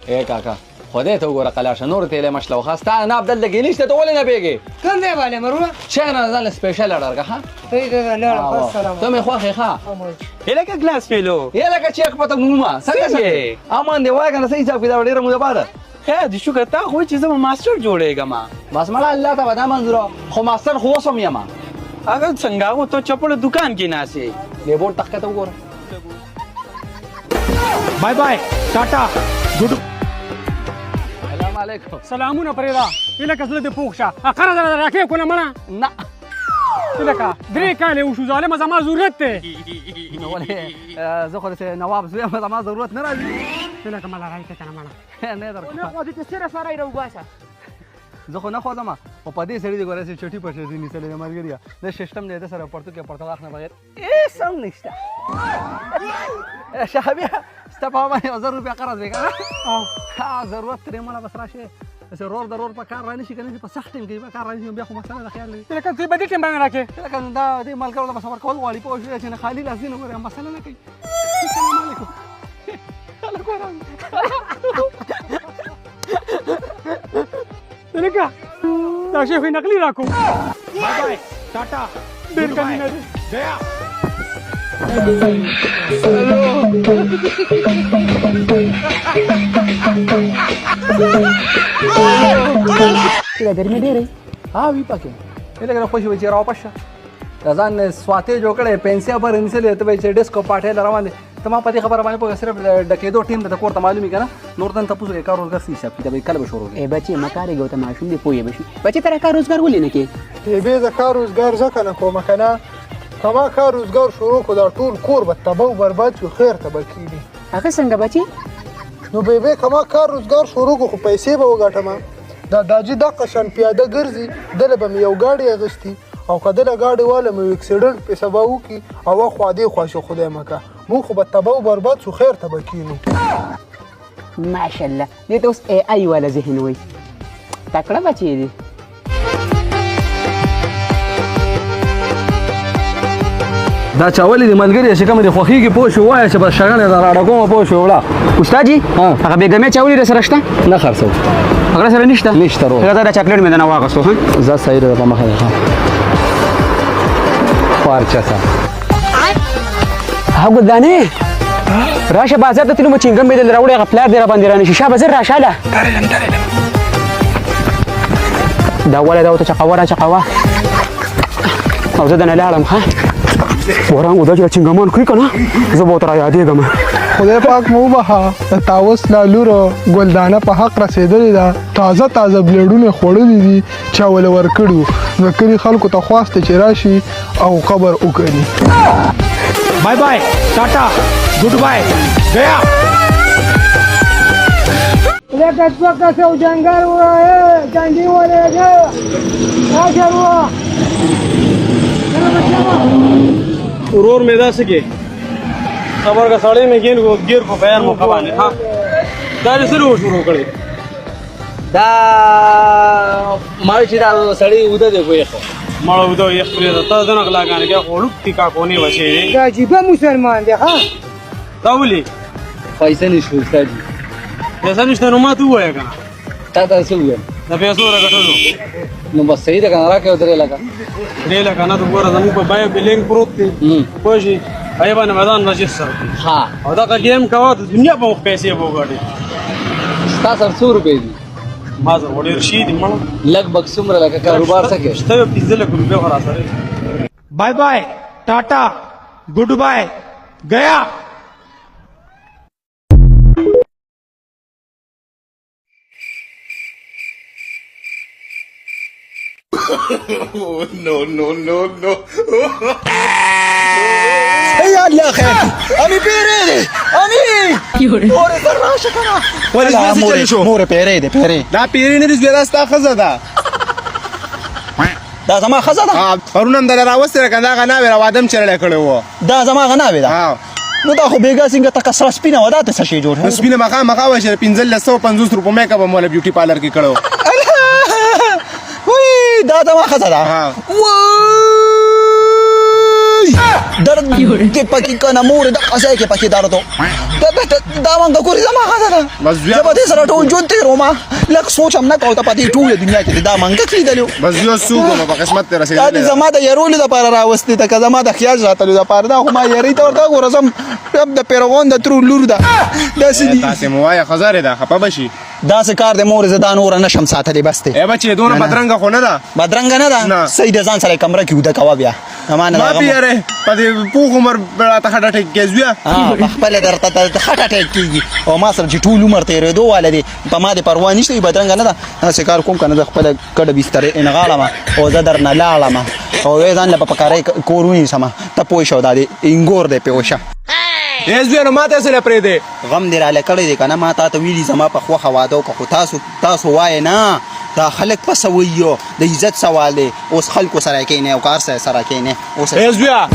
اے کاکا خدای ته وګوره قلاشه نور ته لمش لو خاصه نه عبد الله ګینیش ته ولې نه بیګي کوم دی باندې مروه چا نه ځل سپیشل اورګه ها ته دا لاړ السلام ته مې خوخه ها الکه ګلاس پیلو الکه چیک پته موما څنګه امان دی وای کنه صحیح ځکه دا ډیره مو بعد خیر دي شکر تا خو چې زما ماستر جوړېګم بس مړه الله ته ودا منظور خو ماستر خو وسم یم اگر څنګه و ته چپړ دکان کې ناسي له بورډ تک ته وګوره بای بای ټاټا ګډ السلام علیکم سلامونه پرېدا الکه زله د پوښه اخره در راکې کو نه مړه نه الکه درې کاله وشو ظالم زما ضرورت ته نو ولې زه خو ته نواب زوی ما ضرورت نه راځي الکه مال راځي کنه مړه نه در نه خو دې سره سره راو باسه زه خو نه خو ځم او په دې سړي د ګورې چې چټي پښې دي نسلې د مرګریا د سیستم دې سره پړتو کې پړتو واخنه بغیر هیڅ هم نشته شابه ستپا باندې 1000 روپیا قرض وکړه ها ضرورت ترې مله بس راشه ضرور ضرور په کار رانه شي کنه په سخت ټیم کې په کار رانه بیا خو مسله د خیال لري الکه ته به دې ټیم باندې راکې لکه دا دې ملګرو د صبر کول غواړي په شوې چې نه خالی لازم نه غواړي مسله نه کوي السلام علیکم الکه دا شی خو نقلی راکو بای بای ټاټا ډېر کمی نه دی گیا ګرمي ډېرې ها وی پکې لکه خوشي وي چې راو پشه ځان سواته جوړ کړې پنسیا پر انسلې ته چې ډیسکو پاټه روان دي ته ما په دې خبره باندې په صرف ډکېدو ټیم ته کور ته معلومي کنه نور دن تاسو کې کار روزګار سي حساب کتاب کله به شروع ای بچي مکارې ګوته ماشوم دی پوي بشي بچي تر کار روزګار ولې نه کې به ز کار روزګار ځکه نه کوم کنه کما کار روزګار شروع کو دا ټول کور به تباہ برباد شو خیر ته بکیږي هغه څنګه بچي نو به کما کار روزګار شروع کو خو پیسې به وګټم دا داجی د قشن پیاده ګرځي دله به یو گاډي اغستی او کدله گاډي والا مې اکسیډنټ په سبا وکي او خو دې خوشو خدای مکه مو خو به تباہ برباد شو خیر ته بکینو ماشاءالله دې ته اوس ای آی والا ذهن وای تکړه بچی دی دا چاولې د ملګری چې کوم د خوخي کې پوه شو وای چې بس شغله دا راډه کوم پوه شو وړه استاد جی هغه بیګمه چاولې سره شته نه خرڅو هغه سره نشته نشته ورو هغه دا چاکلیټ مې نه واغستو ها زه صحیح ده په مخه ده پارچا سا هغه دانه راشه بازار ته تلو مې چنګم به دل راوړې هغه پلار دی را باندې رانه شیشه بازار راشه دا ولا دا ته چقوا او زه نه لاړم ها ورانګو دا چې چنګمان کوي کنه زه به تر یادېږم خدای پاک مو بها تاوس لالورو ګلدانه په حق رسیدلې ده تازه بلیډونه خوړلې دي چا ول ورکړو ذکرې خلکو ته خواسته چې راشي او قبر وکړي بای بای ټاټا ګډ بای گیا الکه څوک څو جنگل وای ګاندی ولې راځه ورو ورور مې دا سکے خبر کا ساړې مې ګیر کو بیان مو خبره ها دا یې سره شروع کړی دا مال چې دا سړی وده دی کوی خو مړ ودو یې خپل ته دنه غلاګان کې خړوب ټیکا کونی وشي دا عجیب مسلمان دی ها دا ولي پیسې نشو استاد پیسې نشته نو ما ته وایې کنه تا تاسو ویم دا پیسې راکټلو نو بس صحیح ده کنه راکې درې لگا دې لکه نه ته ګوره زموږ په بای بلینګ پروت دی پوجي آیا باندې میدان رجستر ها او دا گیم کاوه د دنیا په پیسې وګاډي تاسو 100 روپے دي ما زه وړي رشید مړ لګ څومره لکه کاروبار سکے شته 15 لک روپے ورا سره بای بای ټاټا ګډ بای گیا یا الله خیر امی پیره امی اور سر راشه کنه ولا مور مور پیره ده پیره دا پیری نه دې زیراستا خزه ده دا زما خزه ده پرونم در راوستره کنه غنا ویرا وادم چرله کړو دا زما غنا وی دا نو دا خو بیګا څنګه تک سره سپینه ودا ته څه جوړ سپینه مخا وشه 1550 روپے میک اپ مولا بیوټي پارلر کې کړو وای دا زما خزه ده ها وای درد کې پکې کنه مور د قصای کې پکې درته دا مونږ کورې زما خزانه بس بیا زه به دې سره ټول ژوند تېروم لږ سوچ هم نه کوم ته پاتې ټوله دنیا کې دا مونږ لیدلو بس یو څوک په قسمت ته دا رسېدلی دې زما د یارولو دپاره راوستې ده که زما د خیال ساتلو دپاره دا خو ما یارۍ ته ورته ګوره زم د پیرغون د ترو لور ده داسې دي تاسې مو وایه خزارې ده خفه به شي داسې کار د مور زه دا نوره نشم ساتلی بس دی ای بچې دونه بدرنګه خو نه ده بدرنګه نه ده نه. صحیح د ځان سره یې کمره کې اوده کوه بیا ما نه ما هغه پیاره په دې پوخ عمر راته خټه ټیک کې زویه په خپله درته خټه ټیک کېږي او ما سره چې ټول عمر تېرېدو واله دی په ما دې پروا نشته وي بدرنګه نه ده داسې کار کوم که نه زه خپله کډه بسترې انغاړم او زه درنه لاړم او ځان له په پکارۍ کور ونیسم ته پوه شو دا دی انګور دی پې وشه ای زویه نو ما ته یې څه پرېږدې غم دې راله کړی دی که نه ما تا ته ویلي زما په خوښه واده وکړه خو تاسو وایې نه دا خلک پسه ویو د عزت سوال دی اوس خلکو سره کښېنې او کار سره کښېنې اوس ای زویه